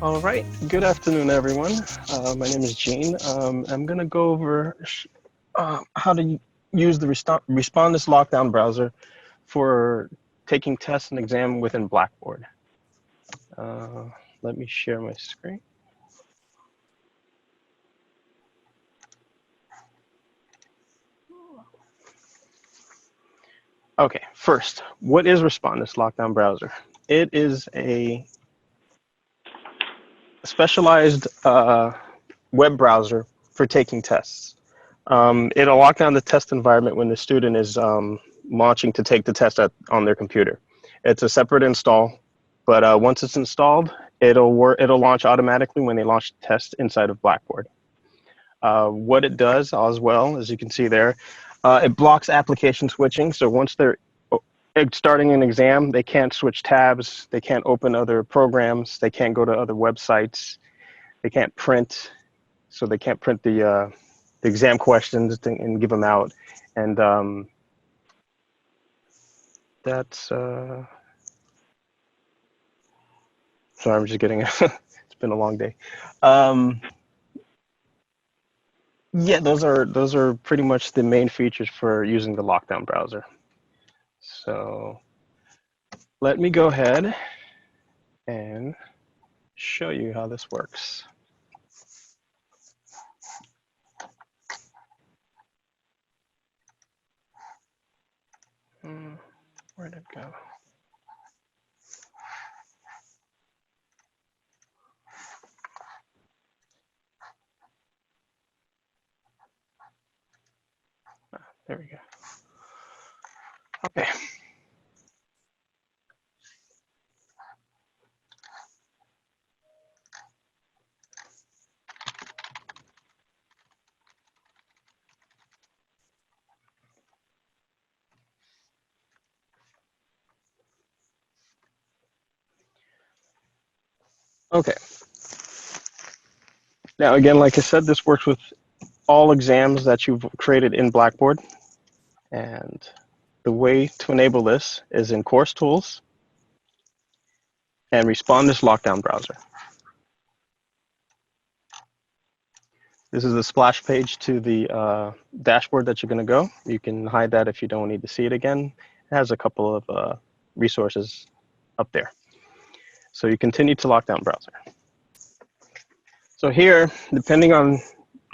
All right. Good afternoon, everyone. My name is Gene. I'm going to go over how to use the Respondus Lockdown browser for taking tests and exam within Blackboard. Uh, Let me share my screen. Okay, first, what is Respondus Lockdown browser? It is a specialized web browser for taking tests. It'll lock down the test environment when the student is launching to take the test on their computer. It's a separate install, but once it's installed, it'll launch automatically when they launch the test inside of Blackboard. What it does as well, as you can see there, it blocks application switching. So once they're starting an exam, they can't switch tabs, they can't open other programs, they can't go to other websites, they can't print, so they can't print the exam questions and give them out. And that's, sorry, I'm just getting, it's been a long day. Um, yeah, those are pretty much the main features for using the lockdown browser. So let me go ahead and show you how this works. Where'd it go? There we go. Okay. Okay. Now, again, like I said, this works with all exams that you've created in Blackboard. And the way to enable this is in Course Tools and Respondus Lockdown Browser. This is the splash page to the dashboard that you're going to go. You can hide that if you don't need to see it again. It has a couple of resources up there. So you continue to Lockdown Browser. So here, depending on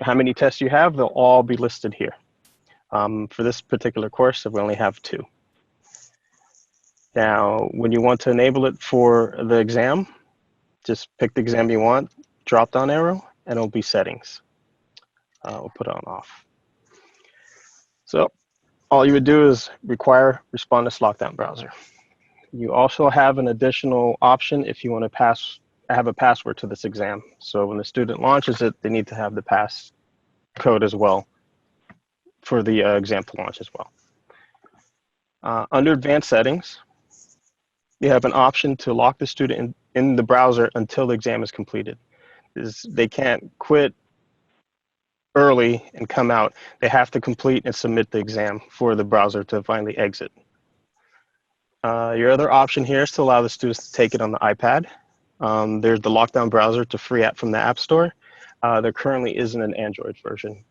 how many tests you have, they'll all be listed here. For this particular course, we only have 2. Now, when you want to enable it for the exam, just pick the exam you want, drop down arrow, and it'll be settings. We'll put it on off. So all you would do is require Respondus Lockdown Browser. You also have an additional option if you want to have a password to this exam. So when the student launches it, they need to have the pass code as well for the exam to launch as well. Under advanced settings, you have an option to lock the student in the browser until the exam is completed. They can't quit early and come out. They have to complete and submit the exam for the browser to finally exit. Your other option here is to allow the students to take it on the iPad. There's the lockdown browser to free app from the App Store. There currently isn't an Android version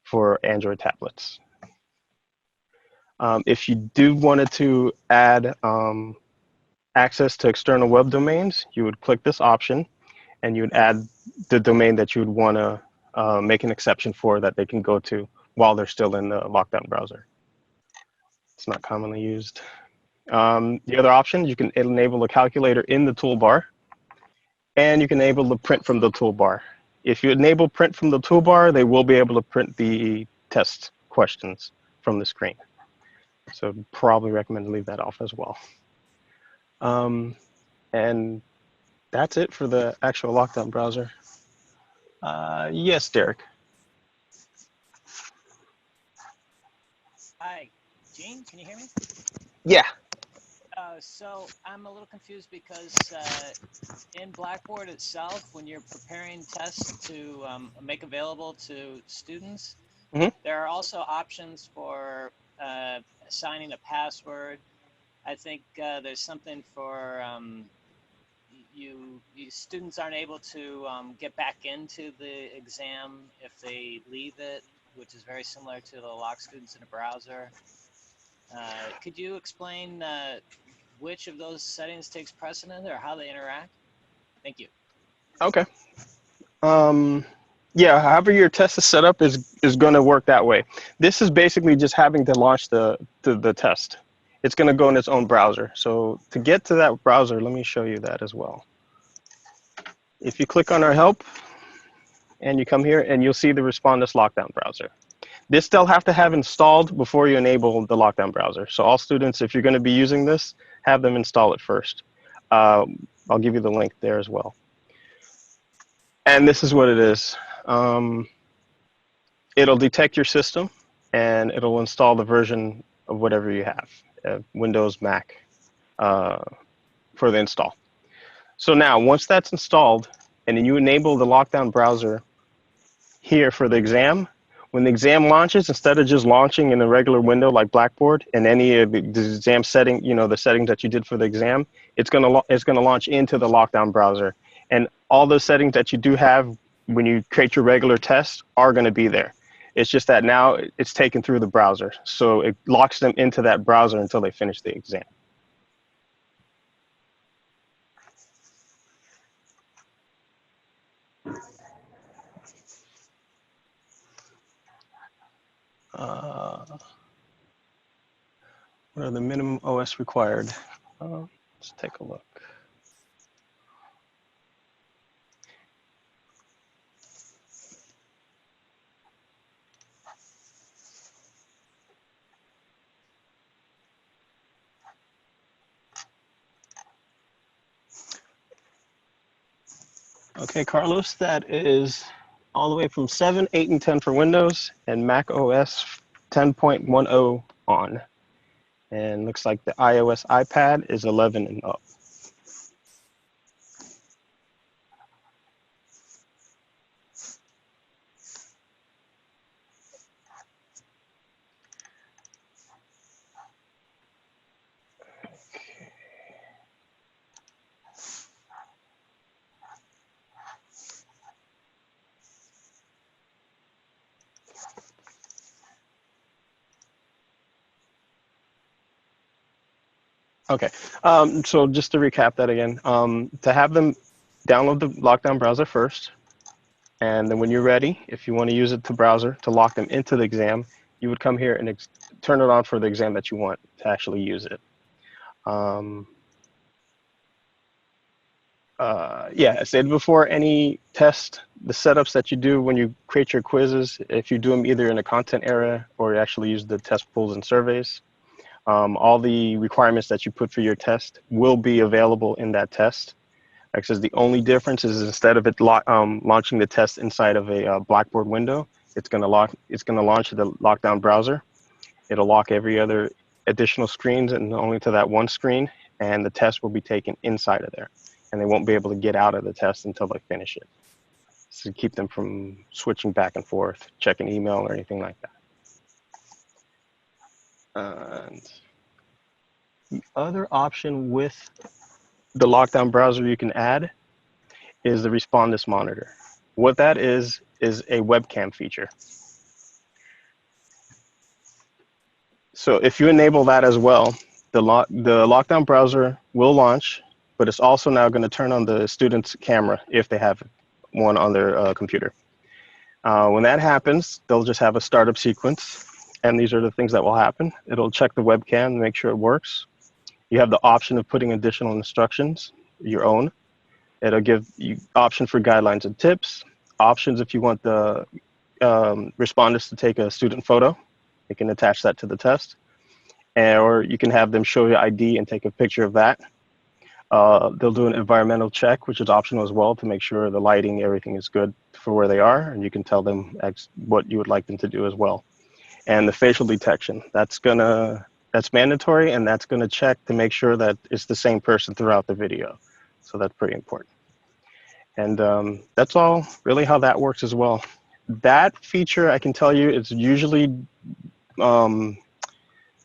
for Android tablets. If you do wanted to add access to external web domains, you would click this option and you would add the domain that you would want to make an exception for that they can go to while they're still in the lockdown browser. It's not commonly used. The other option, you can enable a calculator in the toolbar, and you can enable the print from the toolbar. If you enable print from the toolbar, they will be able to print the test questions from the screen. So probably recommend to leave that off as well. And that's it for the actual lockdown browser. Yes, Derek. Hi, Gene, can you hear me? Yeah. So I'm a little confused because in Blackboard itself, when you're preparing tests to make available to students, there are also options for assigning a password. I think there's something for students aren't able to get back into the exam if they leave it, which is very similar to the lock students in a browser. Could you explain which of those settings takes precedent or how they interact? Thank you. Okay. Yeah, however your test is set up is going to work that way. This is basically just having to launch the test. It's going to go in its own browser. So to get to that browser, let me show you that as well. If you click on our help and you come here and you'll see the Respondus lockdown browser. This they'll have to have installed before you enable the lockdown browser. So all students, if you're going to be using this, have them install it first. I'll give you the link there as well. And this is what it is. It'll detect your system and it'll install the version of whatever you have, Windows, Mac, for the install. So now, once that's installed and then you enable the lockdown browser here for the exam, when the exam launches, instead of just launching in a regular window like Blackboard and any of the exam setting, the settings that you did for the exam, it's gonna launch into the lockdown browser. And all the settings that you do have when you create your regular test are gonna be there. It's just that now it's taken through the browser. So it locks them into that browser until they finish the exam. What are the minimum OS required? Let's take a look. Okay, Carlos, that is all the way from 7, 8, and 10 for Windows, and Mac OS 10.10 on. And looks like the iOS iPad is 11 and up. Okay, so just to recap that again, to have them download the lockdown browser first, and then when you're ready, if you want to use it to browser to lock them into the exam, you would come here and turn it on for the exam that you want to actually use it. Yeah, as stated before, any test, the setups that you do when you create your quizzes, if you do them either in a content area or you actually use the test pools and surveys, all the requirements that you put for your test will be available in that test. Like I says, the only difference is instead of it launching the test inside of a Blackboard window, it's going to launch the lockdown browser. It'll lock every other additional screens and only to that one screen, and the test will be taken inside of there. And they won't be able to get out of the test until they finish it. So keep them from switching back and forth, checking email or anything like that. And the other option with the lockdown browser you can add is the Respondus Monitor. What that is a webcam feature. So if you enable that as well, the lockdown browser will launch, but it's also now going to turn on the student's camera if they have one on their computer. When that happens, they'll just have a startup sequence, and these are the things that will happen. It'll check the webcam and make sure it works. You have the option of putting additional instructions, your own. It'll give you option for guidelines and tips, options if you want the responders to take a student photo. You can attach that to the test. Or you can have them show your ID and take a picture of that. They'll do an environmental check, which is optional as well, to make sure the lighting, everything is good for where they are, and you can tell them what you would like them to do as well. And the facial detection, that's mandatory, and that's gonna check to make sure that it's the same person throughout the video. So that's pretty important. And that's all really how that works as well. That feature, I can tell you, it's usually, the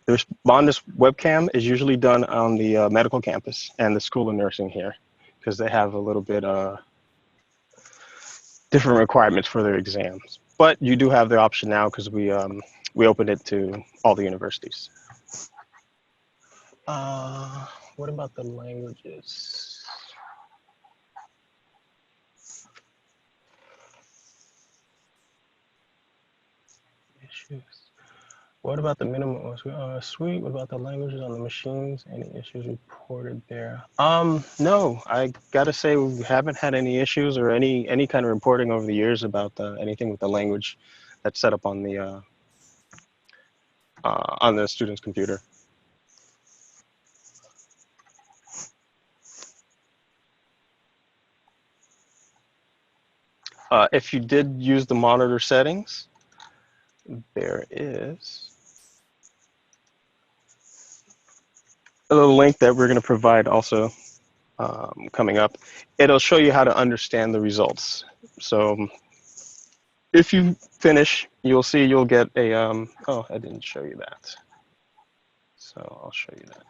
Respondus webcam is usually done on the medical campus and the School of Nursing here, because they have a little bit different requirements for their exams. But you do have the option now because we opened it to all the universities. What about the languages? Issues. What about the minimum suite? What about the languages on the machines? Any issues reported there? No, I gotta say we haven't had any issues or any kind of reporting over the years about anything with the language that's set up on the student's computer. If you did use the monitor settings, there is a little link that we're going to provide also coming up. It'll show you how to understand the results. So if you finish, you'll see you'll get a, oh, I didn't show you that. So I'll show you that.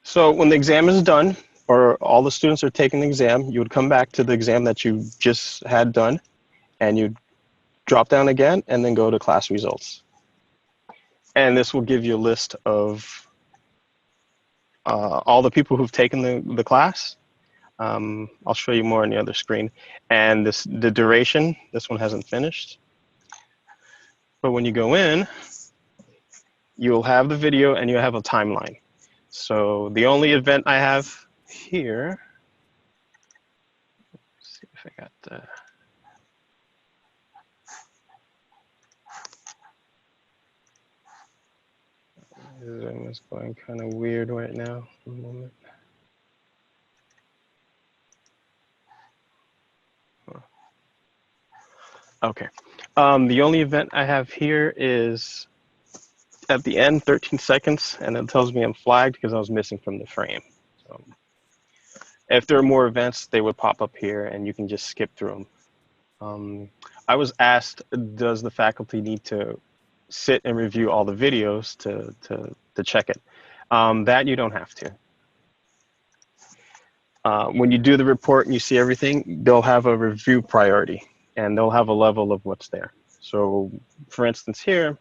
So when the exam is done, or all the students are taking the exam, you would come back to the exam that you just had done, and you'd drop down again, and then go to class results. And this will give you a list of all the people who've taken the class. I'll show you more on the other screen. And the duration, this one hasn't finished. But when you go in, you'll have the video and you have a timeline. So the only event I have here, let's see if I got the, Zoom is going kind of weird right now. A moment. Okay. The only event I have here is at the end, 13 seconds, and it tells me I'm flagged because I was missing from the frame. So if there are more events, they would pop up here, and you can just skip through them. I was asked, does the faculty need to sit and review all the videos to check it? That you don't have to. When you do the report and you see everything, they'll have a review priority, and they'll have a level of what's there. So for instance here,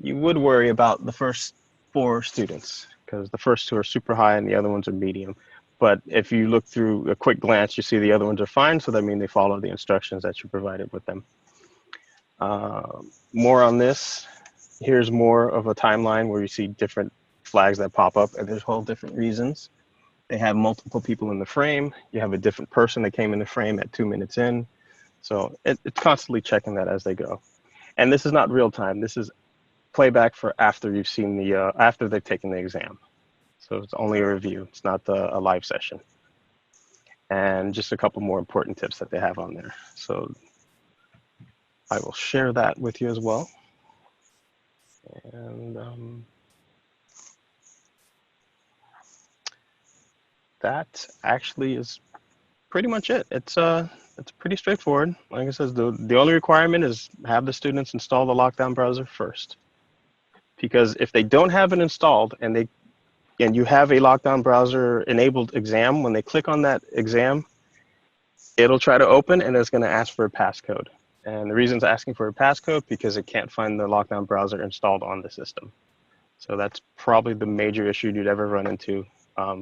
you would worry about the first 4 students because the first 2 are super high and the other ones are medium. But if you look through a quick glance, you see the other ones are fine, so that means they follow the instructions that you provided with them. More on this, here's more of a timeline where you see different flags that pop up, and there's whole different reasons. They have multiple people in the frame. You have a different person that came in the frame at 2 minutes in. So it's constantly checking that as they go. And this is not real time. This is playback for after you've seen the, after they've taken the exam. So it's only a review. It's not a live session. And just a couple more important tips that they have on there. So I will share that with you as well. And that actually is pretty much it. It's pretty straightforward. Like I said, the only requirement is have the students install the lockdown browser first. Because if they don't have it installed and you have a lockdown browser enabled exam, when they click on that exam, it'll try to open and it's going to ask for a passcode. And the reason it's asking for a passcode because it can't find the lockdown browser installed on the system. So that's probably the major issue you'd ever run into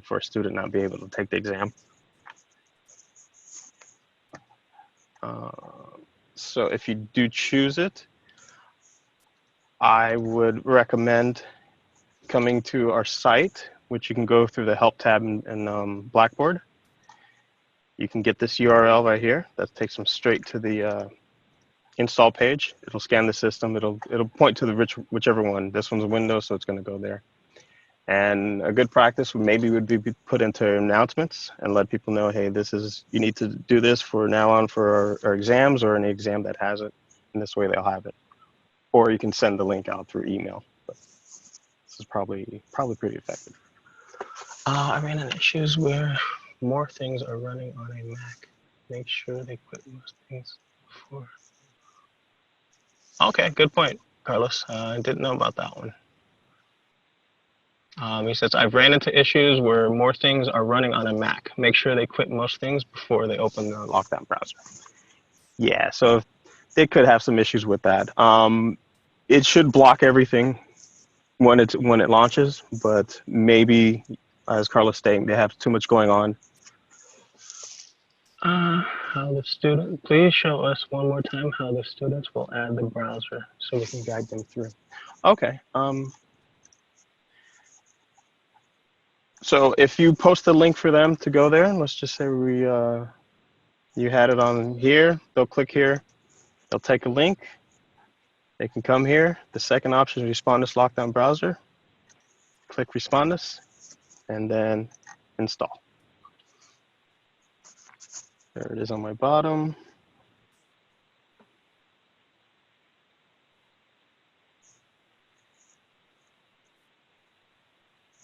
for a student not be able to take the exam. So if you do choose it, I would recommend coming to our site, which you can go through the help tab in Blackboard. You can get this URL right here. That takes them straight to the install page. It'll scan the system. It'll point to the whichever one. This one's a Windows, so it's going to go there. And a good practice would be put into announcements and let people know, hey, you need to do this for now on for our exams or any exam that has it. And this way they'll have it. Or you can send the link out through email. But this is probably pretty effective. I ran into issues where more things are running on a Mac. Make sure they quit most things before. Okay, good point, Carlos. I didn't know about that one. He says, I've ran into issues where more things are running on a Mac. Make sure they quit most things before they open the lockdown browser. Yeah, so they could have some issues with that. It should block everything when it launches, but maybe, as Carlos stating, they have too much going on. How the student, please show us one more time how the students will add the browser so we can guide them through. Okay. So if you post a link for them to go there, let's just say you had it on here, they'll click here, they'll take a link, they can come here. The second option is Respondus Lockdown Browser. Click Respondus, and then install. There it is on my bottom.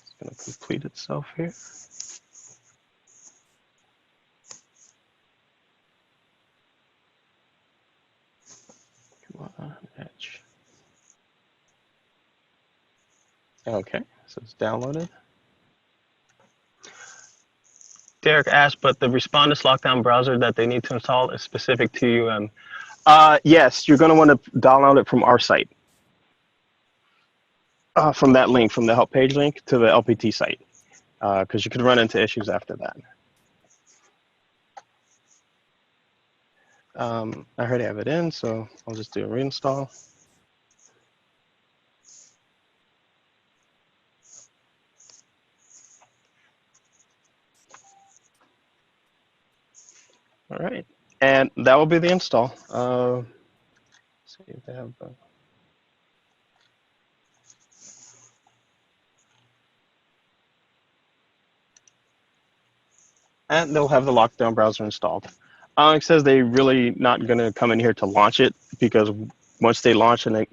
It's going to complete itself here. Come on, Edge. Okay, so it's downloaded. Derek asked, but the Respondus Lockdown Browser that they need to install is specific to UM. Yes, you're going to want to download it from our site. From that link, from the help page link to the LPT site, because you could run into issues after that. I already have it in, so I'll just do a reinstall. All right, and that will be the install. Let's see if they have. And they'll have the lockdown browser installed. It says they're really not going to come in here to launch it, because once they launch an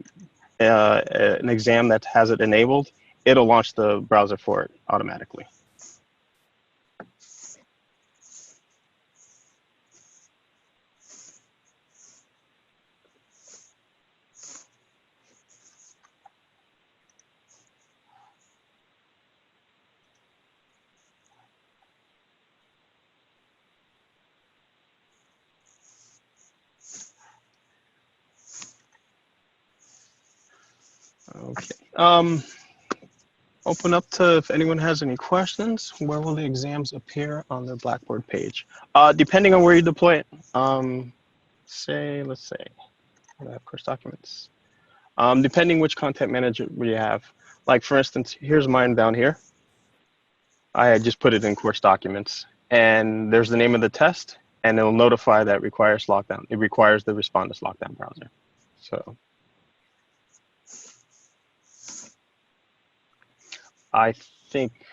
exam that has it enabled, it'll launch the browser for it automatically. Okay. Open up to if anyone has any questions. Where will the exams appear on their Blackboard page? Depending on where you deploy it. Let's say, I have course documents. Depending which content manager you have. Like for instance, here's mine down here. I had just put it in course documents, and there's the name of the test, and it'll notify that requires lockdown. It requires the Respondus lockdown browser. So I think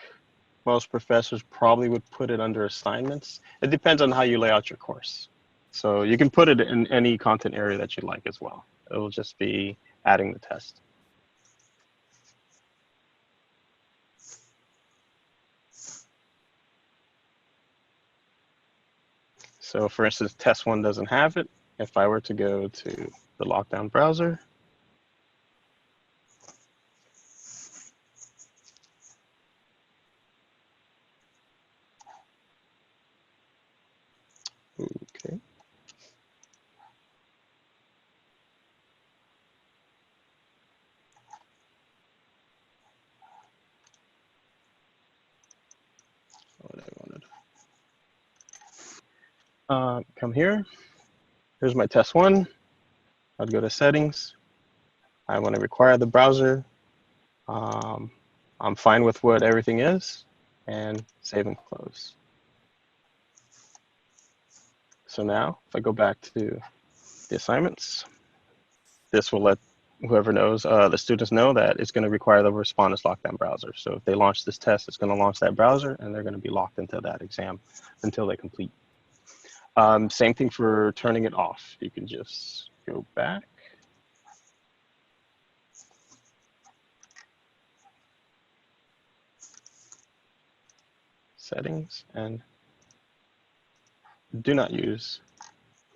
most professors probably would put it under assignments. It depends on how you lay out your course. So you can put it in any content area that you like as well. It will just be adding the test. So for instance, test one doesn't have it. If I were to go to the lockdown browser, okay. What I wanted. Come here. Here's my test one. I'd go to settings. I want to require the browser. I'm fine with what everything is, and save and close. So now if I go back to the assignments, this will let whoever knows, the students know that it's going to require the Respondus lockdown browser. So if they launch this test, it's going to launch that browser, and they're going to be locked into that exam until they complete. Same thing for turning it off. You can just go back. Settings, and do not use.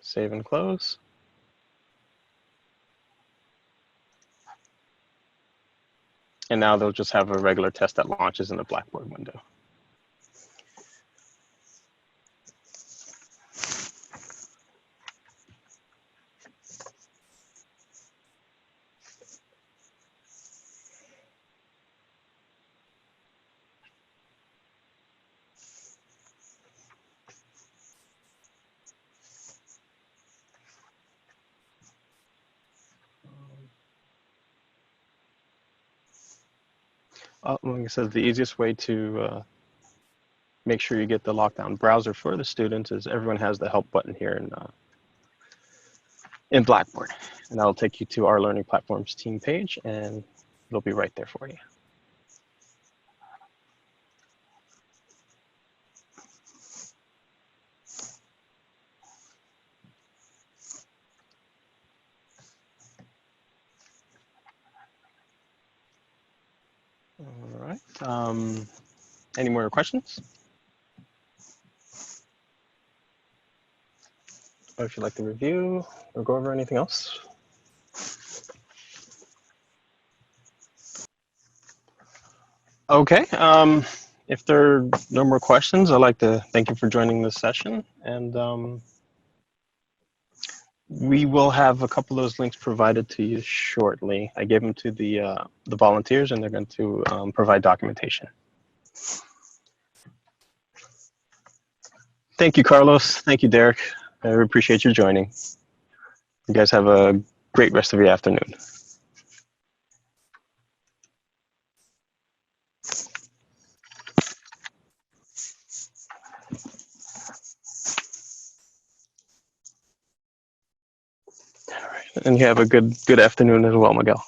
Save and close. And now they'll just have a regular test that launches in the Blackboard window. Like I said, the easiest way to make sure you get the lockdown browser for the students is everyone has the help button here in Blackboard. And that'll take you to our Learning Platforms team page, and it'll be right there for you. All right. Any more questions? Or if you'd like to review or go over anything else? Okay. If there are no more questions, I'd like to thank you for joining this session. And we will have a couple of those links provided to you shortly. I gave them to the volunteers, and they're going to provide documentation. Thank you, Carlos. Thank you, Derek. I appreciate you joining. You guys have a great rest of your afternoon. All right. And you have a good afternoon as well, Miguel.